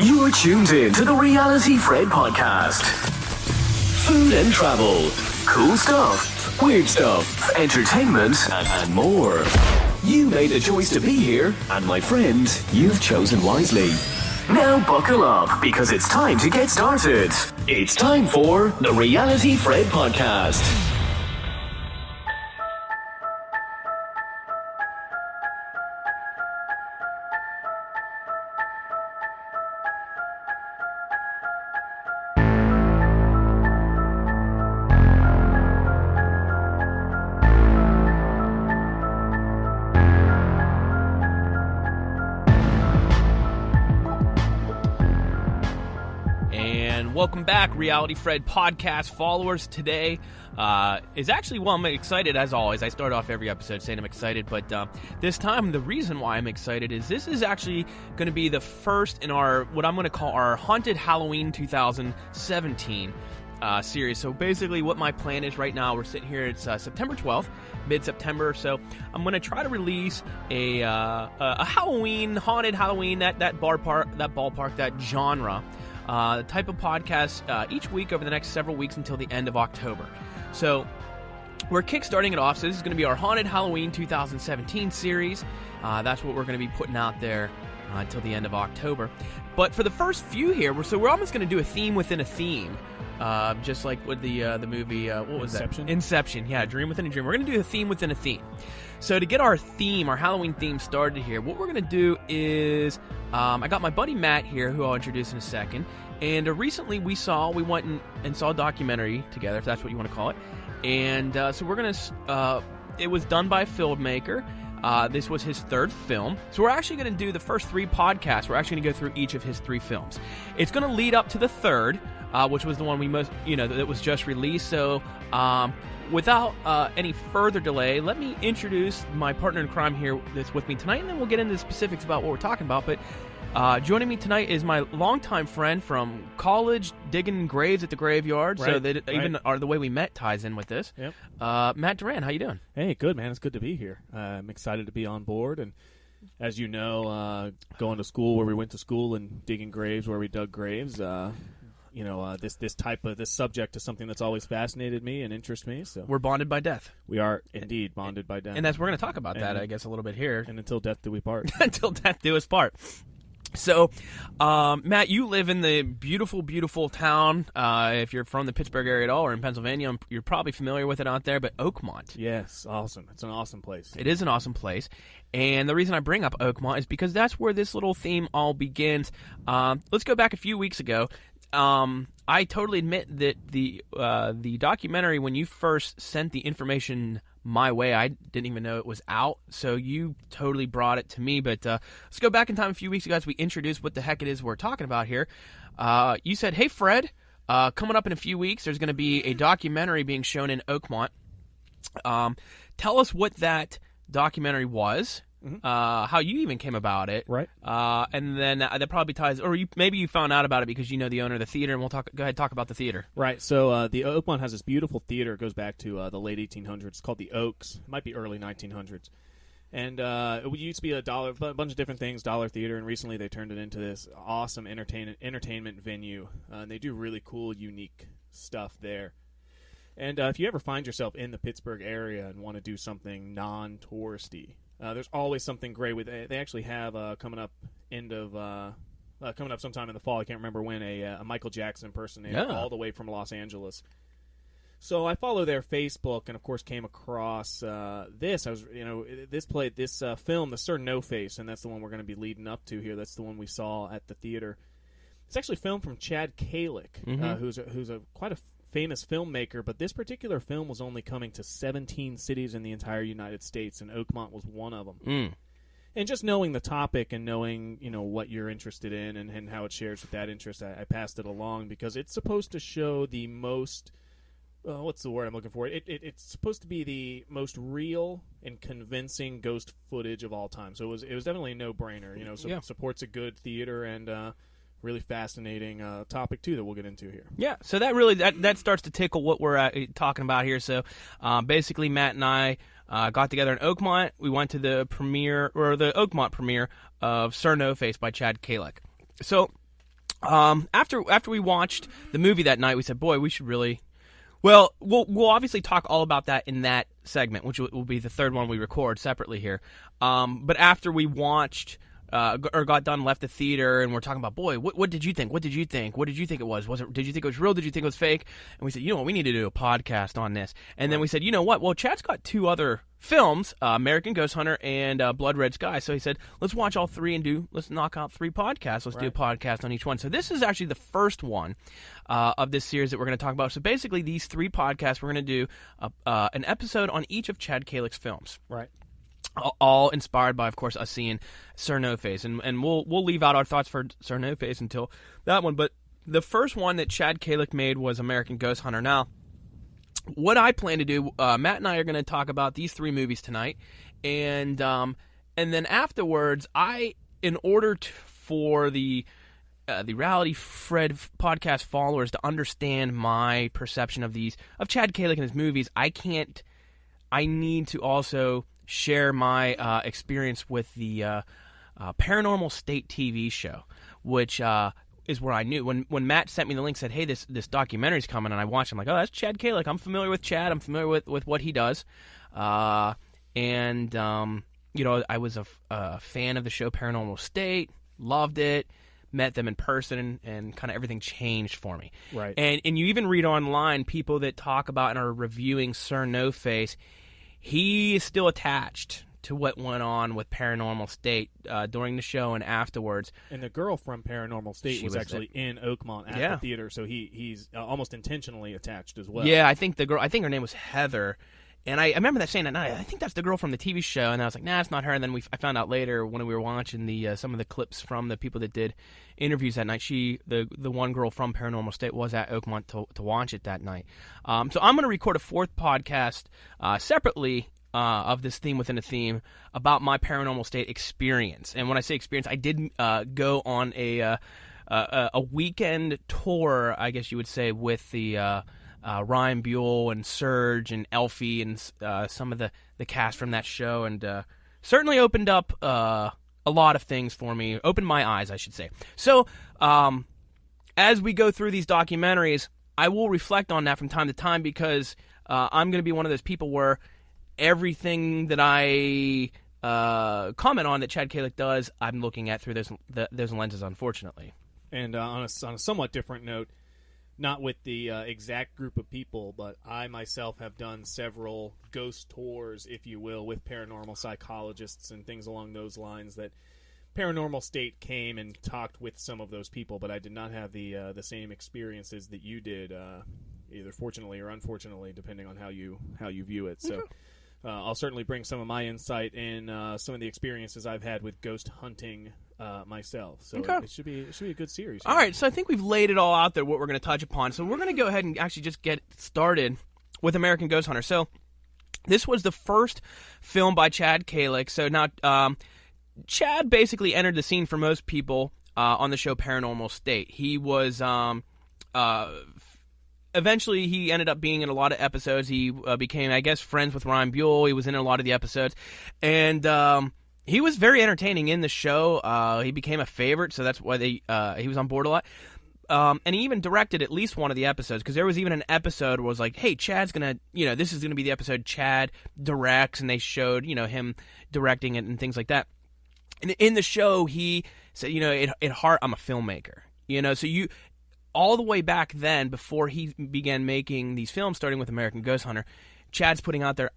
You're tuned in to the Reality Fred podcast. Food and travel, cool stuff, weird stuff, entertainment, and more. You made the choice to be here, and my friend, you've chosen wisely. Now buckle up, because it's time to get started. It's time for the Reality Fred podcast. Welcome back, Reality Fred podcast followers. Today is actually, well, I'm excited as always. I start off every episode saying I'm excited, but this time the reason why I'm excited is this is actually going to be the first in our, what I'm going to call our Haunted Halloween 2017 series. So basically what my plan is right now, we're sitting here, it's September 12th, mid-September, so I'm going to try to release a Halloween, haunted Halloween, that ballpark, that genre, type of podcast each week over the next several weeks until the end of October. So we're kickstarting it off. So this is going to be our Haunted Halloween 2017 series. That's what we're going to be putting out there until the end of October. But for the first few here, we're almost going to do a theme within a theme. Just like with the movie, what was Inception? that? Inception, yeah, Dream Within a Dream. We're going to do a theme within a theme. So to get our theme, our Halloween theme started here, what we're going to do is, I got my buddy Matt here, who I'll introduce in a second, and recently we went and saw a documentary together, if that's what you want to call it, and so we're going to, it was done by a filmmaker. This was his third film. So we're actually going to do the first three podcasts. We're actually going to go through each of his three films. It's going to lead up to the third, which was the one that was just released. So without any further delay, let me introduce my partner in crime here that's with me tonight, and then we'll get into the specifics about what we're talking about. But joining me tonight is my longtime friend from college, digging graves at the graveyard. Right, so that right. even the way we met ties in with this. Yep. Matt Duran, how you doing? Hey, good, man. It's good to be here. I'm excited to be on board. And as you know, going to school where we went to school and digging graves where we dug graves, this subject is something that's always fascinated me and interests me. So We're bonded by death. we are indeed bonded by death. And we're going to talk about that, I guess, a little bit here. And until death do we part. Until death do us part. So, Matt, you live in the beautiful, beautiful town. If you're from the Pittsburgh area at all or in Pennsylvania, you're probably familiar with it out there, but Oakmont. Yes, awesome. It's an awesome place. It is an awesome place. And the reason I bring up Oakmont is because that's where this little theme all begins. Let's go back a few weeks ago. I totally admit that the documentary, when you first sent the information my way, I didn't even know it was out, so you totally brought it to me. But let's go back in time a few weeks ago as we introduced what the heck it is we're talking about here. You said, hey, Fred, coming up in a few weeks, there's going to be a documentary being shown in Oakmont. Tell us what that documentary was. Mm-hmm. How you even came about it, right? And then that probably ties, or maybe you found out about it because you know the owner of the theater, and we'll go ahead and talk about the theater. Right. So the Oakmont has this beautiful theater. It goes back to the late 1800s. It's called the Oaks. It might be early 1900s. And it used to be a bunch of different things, dollar theater, and recently they turned it into this awesome entertainment venue. And they do really cool, unique stuff there. And if you ever find yourself in the Pittsburgh area and want to do something non-touristy, there's always something great with it. They actually have coming up sometime in the fall. I can't remember when, a Michael Jackson impersonator all the way from Los Angeles. So I follow their Facebook and of course came across this. This film, The Sir No Face, and that's the one we're going to be leading up to here. That's the one we saw at the theater. It's actually filmed from Chad Calek, who's a quite a famous filmmaker, but this particular film was only coming to 17 cities in the entire United States, and Oakmont was one of them. And just knowing the topic and knowing, what you're interested in and how it shares with that interest, I passed it along because it's supposed to show the most, what's the word I'm looking for? It's supposed to be the most real and convincing ghost footage of all time. So it was definitely a no-brainer. Supports a good theater and really fascinating topic too that we'll get into here. Yeah, so that really that starts to tickle what we're talking about here. So basically, Matt and I got together in Oakmont. We went to the premiere, or the Oakmont premiere of Sir No Face by Chad Calek. So After we watched the movie that night, we said, boy, we should really... Well, we'll obviously talk all about that in that segment, which will be the third one we record separately here. But after we watched... or got done, left the theater, and we're talking about, boy, what did you think? What did you think? What did you think it was? Did you think it was real? Did you think it was fake? And we said, you know what, we need to do a podcast on this. And then we said, you know what? Well, Chad's got 2 other films, American Ghost Hunter and Blood Red Sky. So he said, let's watch all 3 and let's knock out 3 podcasts. Let's do a podcast on each one. So this is actually the first one of this series that we're going to talk about. So basically, these 3 podcasts, we're going to do an episode on each of Chad Calek's films. Right. All inspired by, of course, us seeing Sir No Face, and we'll leave out our thoughts for Sir No Face until that one. But the first one that Chad Calek made was American Ghost Hunter. Now, what I plan to do, Matt and I are going to talk about these 3 movies tonight, and then afterwards, in order for the Reality Fred podcast followers to understand my perception of Chad Calek and his movies, I need to also share my experience with the Paranormal State TV show, which is where I knew when Matt sent me the link, said, hey, this documentary's coming, and I watched it. I'm like, oh, that's Chad Calek. I'm familiar with Chad. I'm familiar with what he does. I was a fan of the show Paranormal State, loved it, met them in person, and kind of everything changed for me. Right. And you even read online people that talk about and are reviewing Sir No Face. He is still attached to what went on with Paranormal State during the show and afterwards. And the girl from Paranormal State was actually in Oakmont at the theater, so he's almost intentionally attached as well. Yeah, I think her name was Heather. And I remember that saying that night, I think that's the girl from the TV show, and I was like, nah, it's not her. And then I found out later when we were watching some of the clips from the people that did interviews that night, the one girl from Paranormal State was at Oakmont to watch it that night. So I'm going to record a 4th podcast separately of this theme within a theme about my Paranormal State experience. And when I say experience, I did go on a weekend tour, I guess you would say, with the Ryan Buell and Serge and Elfie and some of the cast from that show, and certainly opened up a lot of things for me, opened my eyes, I should say. So as we go through these documentaries, I will reflect on that from time to time, because I'm going to be one of those people where everything that I comment on that Chad Calek does, I'm looking at through those lenses, unfortunately. And on a somewhat different note, not with the exact group of people, but I myself have done several ghost tours, if you will, with paranormal psychologists and things along those lines. That Paranormal State came and talked with some of those people, but I did not have the same experiences that you did, either fortunately or unfortunately, depending on how you view it. So I'll certainly bring some of my insight and some of the experiences I've had with ghost hunting myself. So it should be a good series. All right, so I think we've laid it all out there, what we're going to touch upon. So we're going to go ahead and actually just get started with American Ghost Hunter. So this was the first film by Chad Calek. So now Chad basically entered the scene for most people on the show Paranormal State. He was eventually he ended up being in a lot of episodes. He became, I guess, friends with Ryan Buell. He was in a lot of the episodes, and he was very entertaining in the show. He became a favorite, so that's why he was on board a lot. And he even directed at least one of the episodes, because there was even an episode where it was like, hey, Chad's going to, this is going to be the episode Chad directs, and they showed, him directing it and things like that. And in the show, he said, at heart, I'm a filmmaker. So all the way back then, before he began making these films, starting with American Ghost Hunter, Chad's putting out there,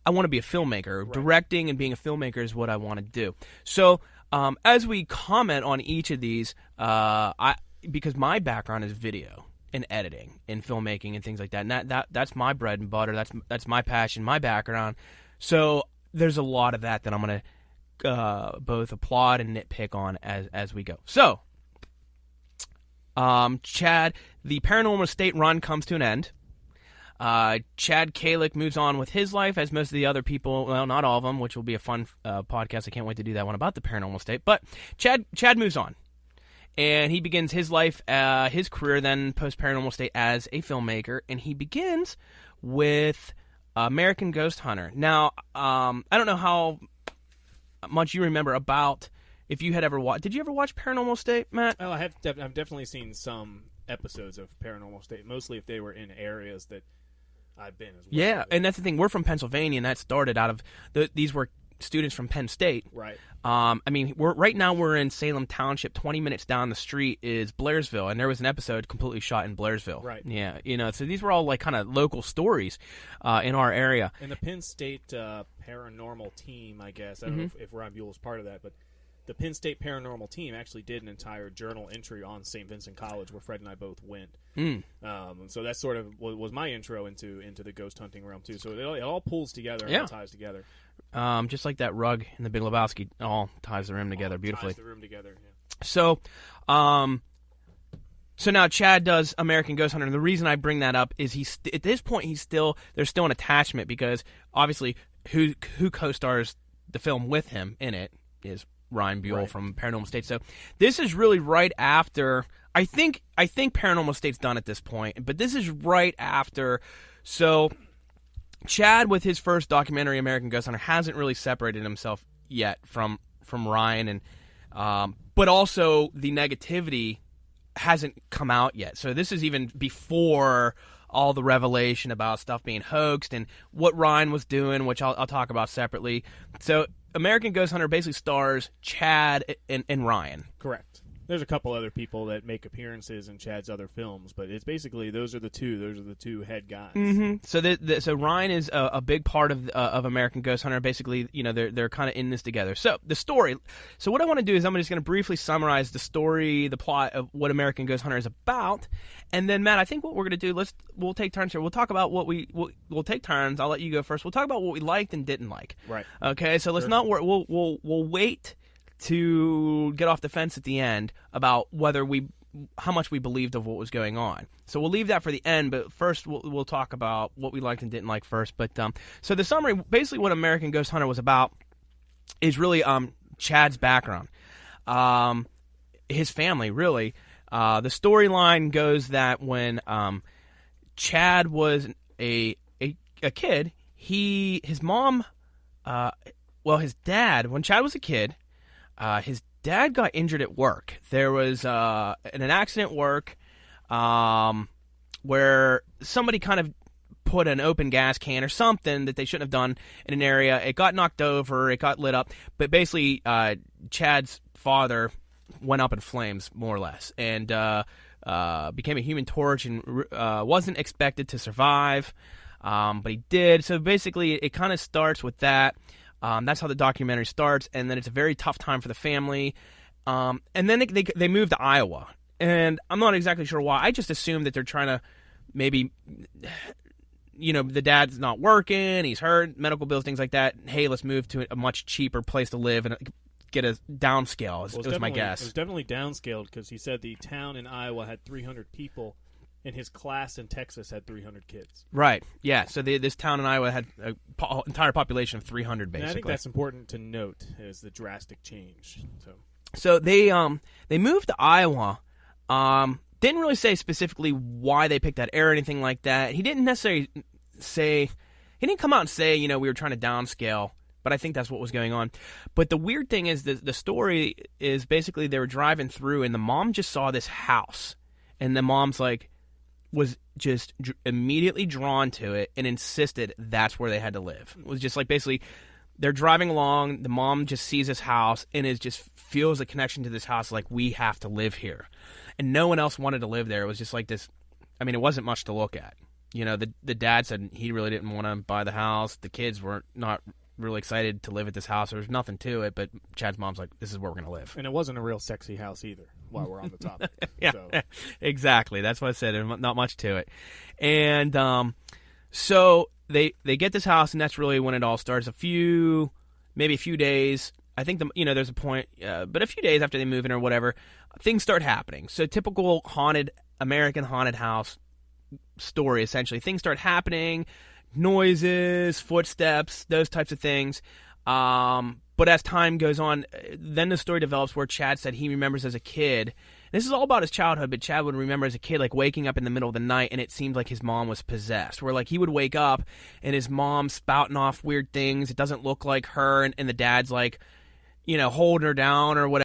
I want to be a filmmaker. Right. Directing and being a filmmaker is what I want to do. So as we comment on each of these, because my background is video and editing and filmmaking and things like that, and that's my bread and butter. That's my passion, my background. So there's a lot of that I'm going to both applaud and nitpick on as we go. So Chad, the Paranormal State run comes to an end. Chad Calek moves on with his life, as most of the other people, well, not all of them, which will be a fun podcast. I can't wait to do that one about the Paranormal State. But Chad moves on, and he begins his life, his career then post-Paranormal State as a filmmaker, and he begins with American Ghost Hunter. Now, I don't know how much you remember about if you had ever watched. Did you ever watch Paranormal State, Matt? Oh, I've definitely seen some episodes of Paranormal State, mostly if they were in areas that I've been as well. Yeah, and that's the thing. We're from Pennsylvania, and that started out of these were students from Penn State. Right. I mean, right now we're in Salem Township. 20 minutes down the street is Blairsville, and there was an episode completely shot in Blairsville. Right. Yeah, so these were all like kind of local stories in our area. And the Penn State paranormal team, I guess, I don't know if Ron Buell is part of that, but the Penn State paranormal team actually did an entire journal entry on St. Vincent College, where Fred and I both went. So that sort of was my intro into the ghost hunting realm too. So it all pulls together and all ties together. Just like that rug in the Big Lebowski, all ties the room together beautifully. Ties the room together. Yeah. So now Chad does American Ghost Hunter, and the reason I bring that up is at this point there's still an attachment, because obviously who co-stars the film with him in it is Ryan Buell from Paranormal State. So this is really right after. I think Paranormal State's done at this point, but this is right after. So Chad, with his first documentary, American Ghost Hunter, hasn't really separated himself yet from Ryan, and but also the negativity hasn't come out yet. So this is even before all the revelation about stuff being hoaxed and what Ryan was doing, which I'll talk about separately. So American Ghost Hunter basically stars Chad and Ryan. Correct. There's a couple other people that make appearances in Chad's other films, but it's basically those are the two head guys. Mm-hmm. So Ryan is a big part of American Ghost Hunter. Basically, they're kind of in this together. So the story. So what I want to do is I'm just going to briefly summarize the story, the plot of what American Ghost Hunter is about, and then Matt, I think what we're going to do, we'll take turns here. We'll talk about we'll take turns. I'll let you go first. We'll talk about what we liked and didn't like. Right. Okay. So let's not worry. We'll wait to get off the fence at the end about how much we believed of what was going on. So we'll leave that for the end, but first we'll talk about what we liked and didn't like first. But so the summary, basically what American Ghost Hunter was about is really Chad's background, his family, really. The storyline goes that when Chad was a kid, his dad, when Chad was a kid, his dad got injured at work. There was an accident at work where somebody kind of put an open gas can or something that they shouldn't have done in an area. It got knocked over. It got lit up. But basically, Chad's father went up in flames, more or less, and became a human torch and wasn't expected to survive, but he did. So basically, it kind of starts with that. That's how the documentary starts, and then it's a very tough time for the family. And then they move to Iowa, and I'm not exactly sure why. I just assume that they're trying to maybe, the dad's not working, he's hurt, medical bills, things like that. Hey, let's move to a much cheaper place to live and get a downscale, was my guess. It was definitely downscaled because he said the town in Iowa had 300 people. And his class in Texas had 300 kids. Right. Yeah. So this town in Iowa had an entire population of 300, basically. And I think that's important to note is the drastic change. So they moved to Iowa. Didn't really say specifically why they picked that area or anything like that. He didn't necessarily say. He didn't come out and say, we were trying to downscale. But I think that's what was going on. But the weird thing is the story is basically they were driving through and the mom just saw this house, and the mom's was just immediately drawn to it and insisted that's where they had to live. It was just basically they're driving along, the mom just sees this house and just feels a connection to this house, we have to live here. And no one else wanted to live there. It was just this, it wasn't much to look at. The dad said he really didn't want to buy the house. The kids were not really excited to live at this house. There was nothing to it, but Chad's mom's this is where we're going to live. And it wasn't a real sexy house either, while we're on the topic. Yeah, exactly. That's what I said. Not much to it. And so they get this house, and that's really when it all starts. Maybe a few days. I think there's a point, but a few days after they move in or whatever, things start happening. So typical American haunted house story, essentially. Things start happening. Noises, footsteps, those types of things. But as time goes on, then the story develops where Chad said he remembers as a kid. This is all about his childhood, but Chad would remember as a kid, waking up in the middle of the night, and it seemed like his mom was possessed. Where, he would wake up, and his mom's spouting off weird things. It doesn't look like her, and the dad's holding her down or whatever.